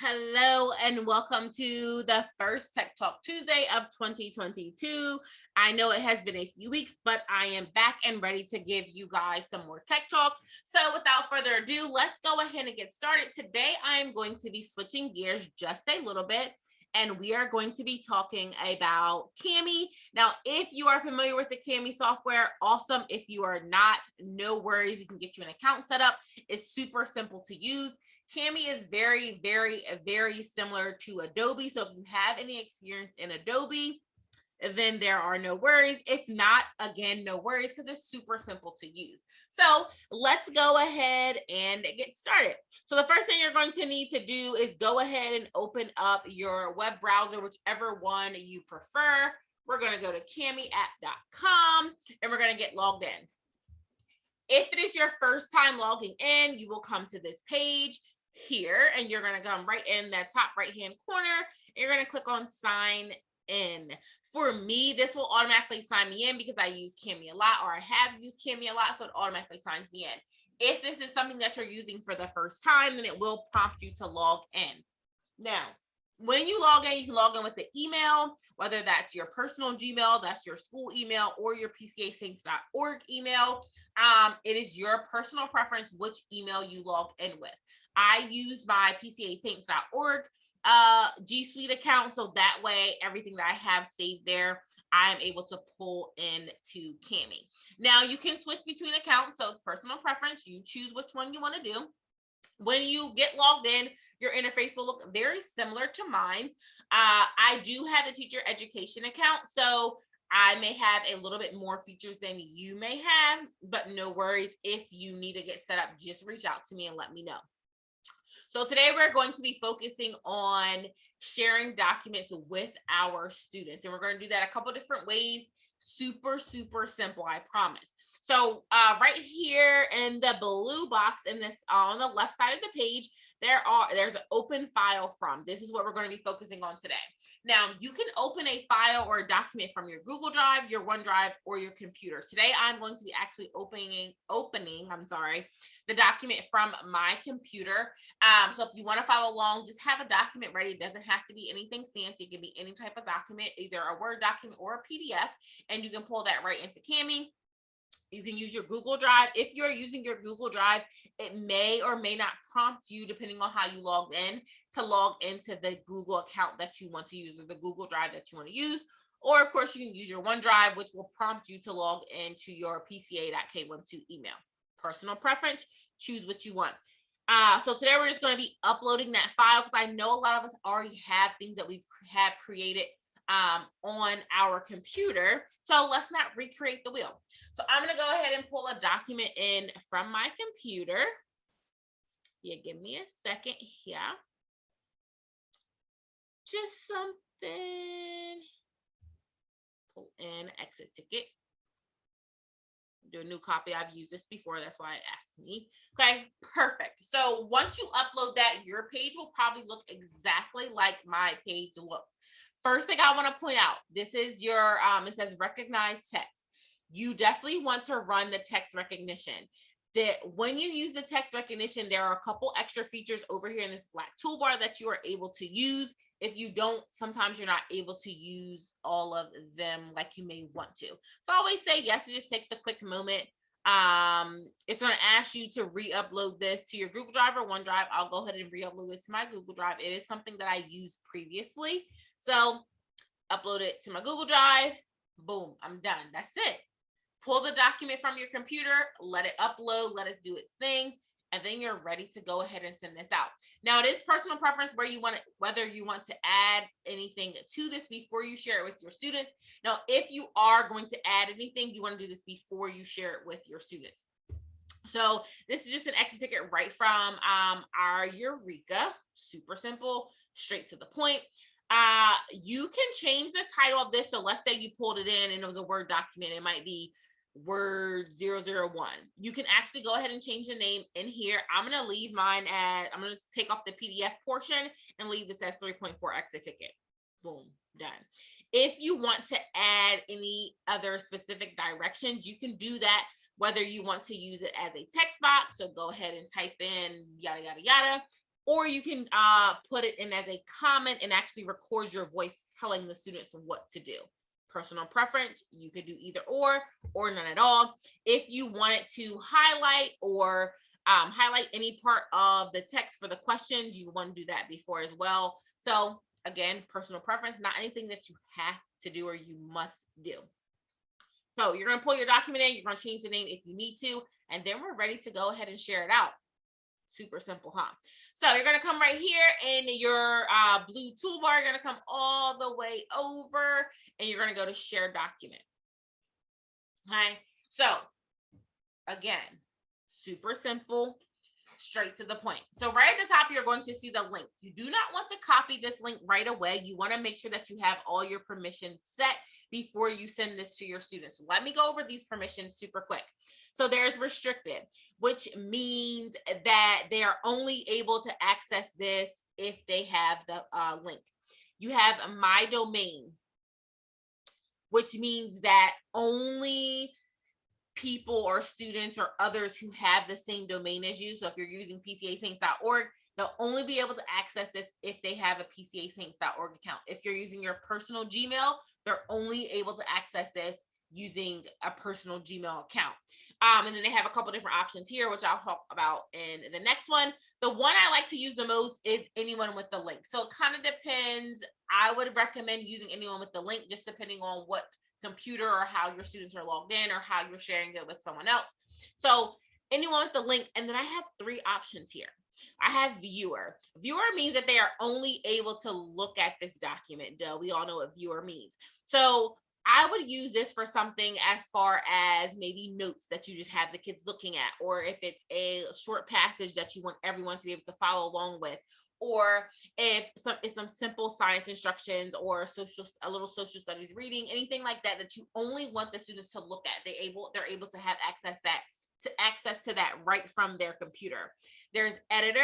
Hello and welcome to the first Tech Talk Tuesday of 2022. I know it has been a few weeks, but I am back and ready to give you guys some more tech talk. So without further ado, let's go ahead and get started. Today, I am going to be switching gears just a little bit, and we are going to be talking about Kami. Now, if you are familiar with the Kami software, awesome. If you are not, no worries. We can get you an account set up. It's super simple to use. Kami is very similar to Adobe. So if you have any experience in Adobe, then there are no worries. If not, again, no worries because it's super simple to use. So let's go ahead and get started. So the first thing you're going to need to do is go ahead and open up your web browser, whichever one you prefer. We're going to go to kamiapp.com and we're going to get logged in. If it is your first time logging in, you will come to this page here and you're going to come right in that top right hand corner and you're going to click on sign in. For me, this will automatically sign me in because I use Kami a lot, or I have used Kami a lot, so it automatically signs me in. If this is something that you're using for the first time, then it will prompt you to log in. Now, when you log in, you can log in with the email, whether that's your personal Gmail, that's your school email, or your pcasaints.org email. It is your personal preference which email you log in with. I use my pcasaints.org G Suite account, so that way everything that I have saved there, I'm able to pull into Kami. Now you can switch between accounts, so it's personal preference. You choose which one you want to do. When you get logged in, your interface will look very similar to mine. I do have a teacher education account, so I may have a little bit more features than you may have, but no worries. If you need to get set up, just reach out to me and let me know. So today we're going to be focusing on sharing documents with our students, and we're going to do that a couple different ways. Super simple, I promise. So right here in the blue box in this on the left side of the page, there's an open file from. This is what we're going to be focusing on today. Now you can open a file or a document from your Google Drive, your OneDrive, or your computer. Today I'm going to be actually opening the document from my computer. So if you want to follow along, just have a document ready. It doesn't have to be anything fancy. It can be any type of document, either a Word document or a PDF, and you can pull that right into Kami. You can use your Google Drive. If you're using your Google Drive, it may or may not prompt you, depending on how you logged in, to log into the Google account that you want to use or the Google Drive that you want to use. Or, of course, you can use your OneDrive, which will prompt you to log into your pca.k12 email. Personal preference, choose what you want. So today we're just going to be uploading that file because I know a lot of us already have things that we have created on our computer. So let's not recreate the wheel. So I'm going to go ahead and pull a document in from my computer. Yeah, give me a second here. Just something. Pull in exit ticket. Do a new copy. I've used this before. That's why it asked me. Okay, perfect. So once you upload that, your page will probably look exactly like my page looks. First thing I want to point out, this is your, it says recognize text. You definitely want to run the text recognition. That when you use the text recognition, there are a couple extra features over here in this black toolbar that you are able to use. If you don't, sometimes you're not able to use all of them like you may want to. So I always say yes, it just takes a quick moment. It's going to ask you to re-upload this to your Google Drive or OneDrive. I'll go ahead and re-upload this to my Google Drive. It is something that I used previously. So upload it to my Google Drive. Boom, I'm done. That's it. Pull the document from your computer, let it upload, let it do its thing, and then you're ready to go ahead and send this out. Now it is personal preference where you want it, whether you want to add anything to this before you share it with your students. Now, if you are going to add anything, you want to do this before you share it with your students. So this is just an exit ticket right from our Eureka. Super simple, straight to the point. You can change the title of this. So let's say you pulled it in and it was a Word document. It might be Word 001. You can actually go ahead and change the name in here. I'm going to leave mine as, I'm going to take off the PDF portion and leave this as 3.4 exit ticket. Boom, done. If you want to add any other specific directions, you can do that, whether you want to use it as a text box. So go ahead and type in yada, yada, yada. or you can put it in as a comment and actually record your voice telling the students what to do. Personal preference, you could do either or none at all. If you wanted to highlight or highlight any part of the text for the questions, you want to do that before as well. So again, personal preference, not anything that you have to do or you must do. So you're going to pull your document in, you're going to change the name if you need to, and then we're ready to go ahead and share it out. Super simple, huh? So you're going to come right here in your blue toolbar. You're going to come all the way over and you're going to go to share document. Okay. So again, super simple, straight to the point. So right at the top, you're going to see the link. You do not want to copy this link right away. You want to make sure that you have all your permissions set before you send this to your students. Let me go over these permissions super quick. So there's restricted, which means that they are only able to access this if they have the link. You have my domain, which means that only people or students or others who have the same domain as you. So if you're using pcasaints.org, they'll only be able to access this if they have a pcasaints.org account. If you're using your personal Gmail, they're only able to access this using a personal Gmail account. And then they have a couple different options here, which I'll talk about in the next one. The one I like to use the most is anyone with the link. So it kind of depends. I would recommend using anyone with the link, just depending on what computer or how your students are logged in or how you're sharing it with someone else. So anyone with the link. And then I have three options here. I have viewer. Viewer means that they are only able to look at this document. Duh, we all know what viewer means. So I would use this for something as far as maybe notes that you just have the kids looking at, or if it's a short passage that you want everyone to be able to follow along with, or if it's some simple science instructions or a little social studies reading, anything like that, that you only want the students to look at. They're able to have access to that right from their computer. There's editor.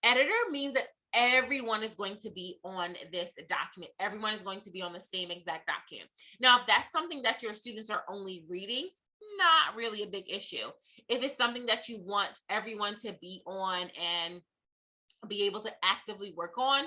Editor means that everyone is going to be on this document. Everyone is going to be on the same exact document. Now, if that's something that your students are only reading, not really a big issue. If it's something that you want everyone to be on and be able to actively work on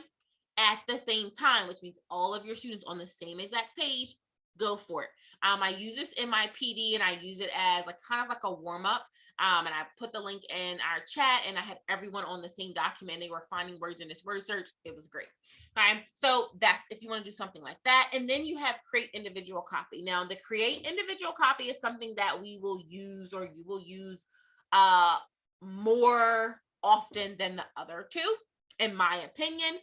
at the same time, which means all of your students on the same exact page, go for it. I use this in my PD and I use it as kind of like a warm up. And I put the link in our chat and I had everyone on the same document. They were finding words in this word search. It was great. Okay. So that's if you want to do something like that. And then you have create individual copy. Now the create individual copy is something that we will use, or you will use more often than the other two, in my opinion.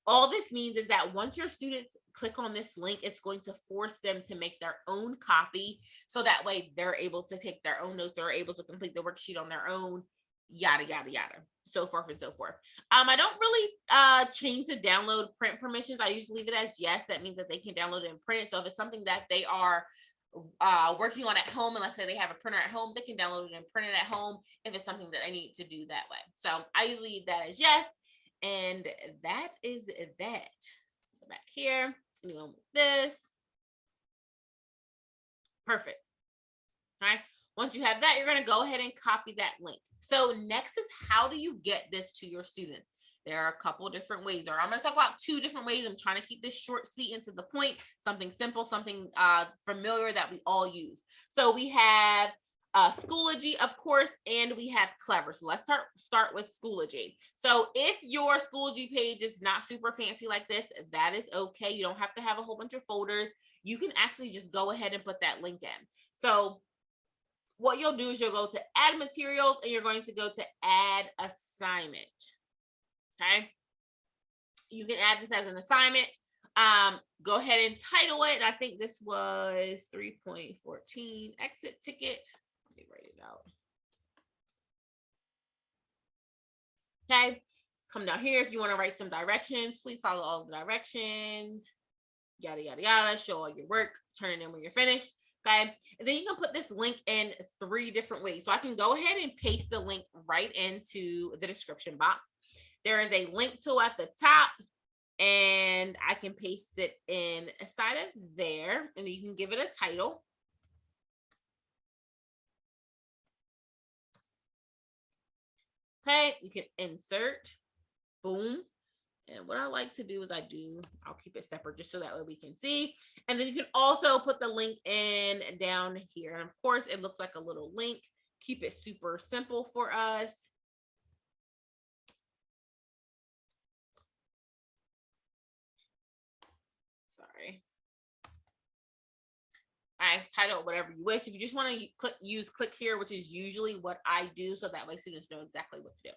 All this means is that once your students click on this link, it's going to force them to make their own copy. So that way they're able to take their own notes, they're able to complete the worksheet on their own, yada, yada, yada, so forth and so forth. I don't really change the download print permissions. I usually leave it as yes. That means that they can download it and print it. So if it's something that they are working on at home, and let's say they have a printer at home, they can download it and print it at home if it's something that I need to do that way. So I usually leave that as yes. And that is that. Go back here, anyone with this. Perfect. All right. Once you have that, you're going to go ahead and copy that link. So next is, how do you get this to your students? There are a couple different ways, or I'm going to talk about two different ways. I'm trying to keep this short, sweet, and to the point, something simple, something familiar that we all use. So we have Schoology, of course, and we have Clever. So let's start with Schoology. So if your Schoology page is not super fancy like this, that is okay. You don't have to have a whole bunch of folders. You can actually just go ahead and put that link in. So what you'll do is you'll go to add materials and you're going to go to add assignment. Okay. You can add this as an assignment. Go ahead and title it. I think this was 3.14 exit ticket. Let me write it out. Okay. Come down here. If you want to write some directions, please follow all the directions. Yada, yada, yada. Show all your work. Turn it in when you're finished. Okay. And then you can put this link in 3 different ways. So I can go ahead and paste the link right into the description box. There is a link tool at the top, and I can paste it inside of there, and you can give it a title. Okay, you can insert, boom. And what I like to do is I'll keep it separate just so that way we can see. And then you can also put the link in down here. And of course, it looks like a little link. Keep it super simple for us. Sorry. I title whatever you wish. If you just want to use click here, which is usually what I do, so that way students know exactly what to do.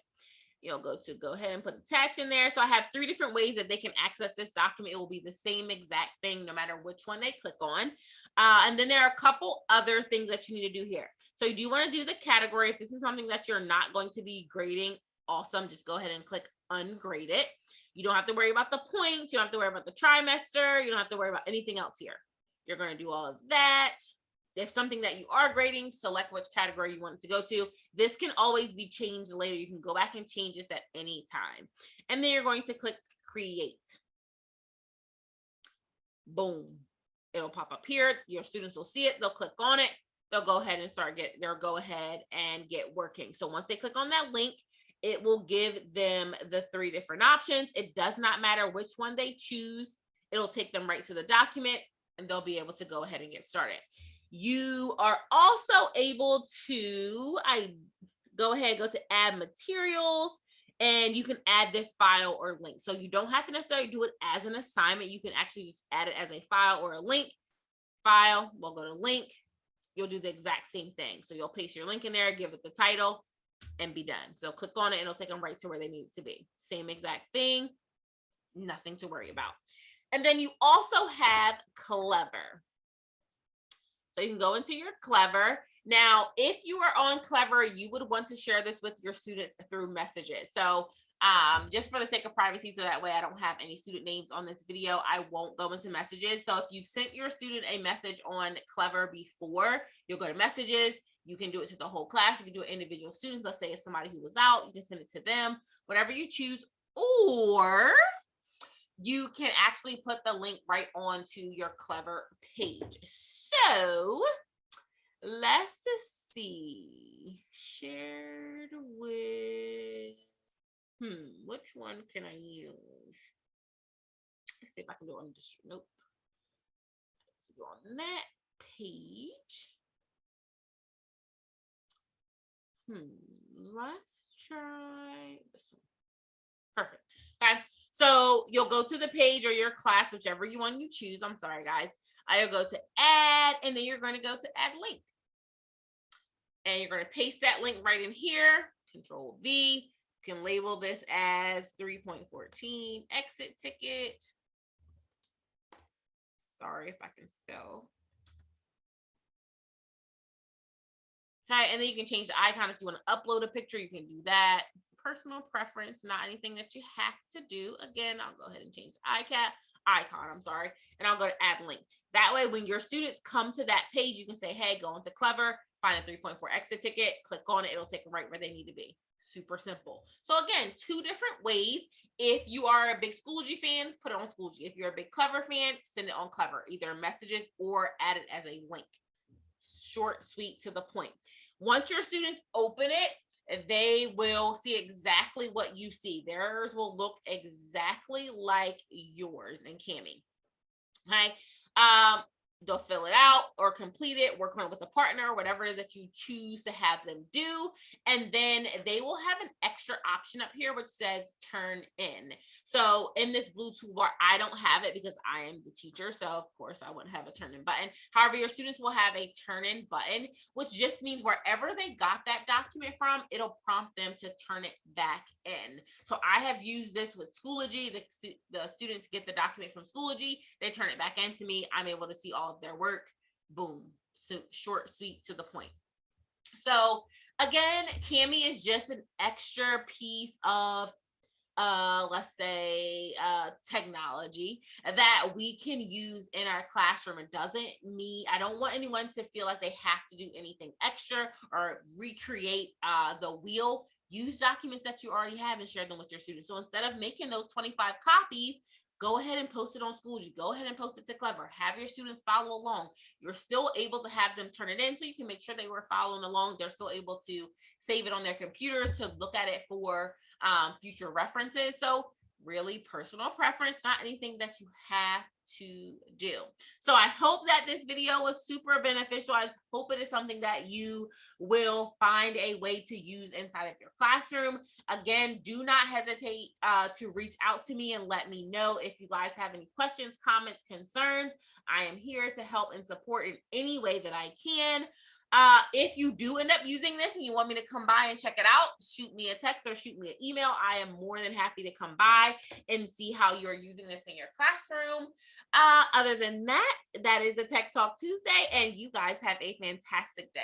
You'll go ahead and put attach in there. So I have 3 different ways that they can access this document. It will be the same exact thing no matter which one they click on. And then there are a couple other things that you need to do here. So you do want to do the category. If this is something that you're not going to be grading, awesome. Just go ahead and click ungrade it. You don't have to worry about the points. You don't have to worry about the trimester. You don't have to worry about anything else here. You're going to do all of that. If something that you are grading, select which category you want it to go to. This can always be changed later. You can go back and change this at any time. And then you're going to click create. Boom. It'll pop up here. Your students will see it. They'll click on it. They'll go ahead and get working. So once they click on that link, it will give them the 3 different options. It does not matter which one they choose. It'll take them right to the document and they'll be able to go ahead and get started. You are also able to go to add materials, and you can add this file or link. So you don't have to necessarily do it as an assignment. You can actually just add it as a file or a link. File, we'll go to link. You'll do the exact same thing. So you'll paste your link in there, give it the title, and be done. So click on it and it'll take them right to where they need to be. Same exact thing, nothing to worry about. And then you also have Clever. So you can go into your Clever. Now, if you are on Clever, you would want to share this with your students through messages. So just for the sake of privacy, so that way I don't have any student names on this video, I won't go into messages. So if you've sent your student a message on Clever before, you'll go to messages. You can do it to the whole class. You can do it individual students. Let's say it's somebody who was out, you can send it to them, whatever you choose. Or you can actually put the link right onto your Clever page. So let's see. Shared with, which one can I use? Let's see if I can do it on this. Nope. Let's go on that page. Let's try this one. Perfect. Okay. So you'll go to the page or your class, whichever one you choose. I'm sorry, guys. I'll go to add, and then you're going to go to add link. And you're going to paste that link right in here. Control V. You can label this as 3.14 exit ticket. Sorry if I can spell. Okay, and then you can change the icon. If you want to upload a picture, you can do that. Personal preference, not anything that you have to do. Again, I'll go ahead and change the icon, and I'll go to add link. That way, when your students come to that page, you can say, hey, go into Clever, find a 3.4 exit ticket, click on it, it'll take them right where they need to be. Super simple. So again, 2 different ways. If you are a big Schoology fan, put it on Schoology. If you're a big Clever fan, send it on Clever, either messages or add it as a link. Short, sweet, to the point. Once your students open it, they will see exactly what you see. Theirs will look exactly like yours and Cami. Okay. They'll fill it out or complete it, work on it with a partner, whatever it is that you choose to have them do. And then they will have an extra option up here, which says turn in. So in this blue toolbar, I don't have it because I am the teacher. So of course I wouldn't have a turn in button. However, your students will have a turn in button, which just means wherever they got that document from, it'll prompt them to turn it back in. So I have used this with Schoology. The students get the document from Schoology. They turn it back into me. I'm able to see all of their work. Boom. So short, sweet, to the point. So again, Cami is just an extra piece of let's say technology that we can use in our classroom. It doesn't need, I don't want anyone to feel like they have to do anything extra or recreate the wheel. Use documents that you already have and share them with your students. So instead of making those 25 copies, go ahead and post it on Schoology. Go ahead and post it to Clever. Have your students follow along. You're still able to have them turn it in so you can make sure they were following along. They're still able to save it on their computers to look at it for future references. So really personal preference, not anything that you have to do. So I hope that this video was super beneficial. I hope it is something that you will find a way to use inside of your classroom. Again, do not hesitate to reach out to me and let me know if you guys have any questions, comments, concerns. I am here to help and support in any way that I can. If you do end up using this and you want me to come by and check it out, shoot me a text or shoot me an email. I am more than happy to come by and see how you're using this in your classroom. Other than that, that is the Tech Talk Tuesday, and you guys have a fantastic day.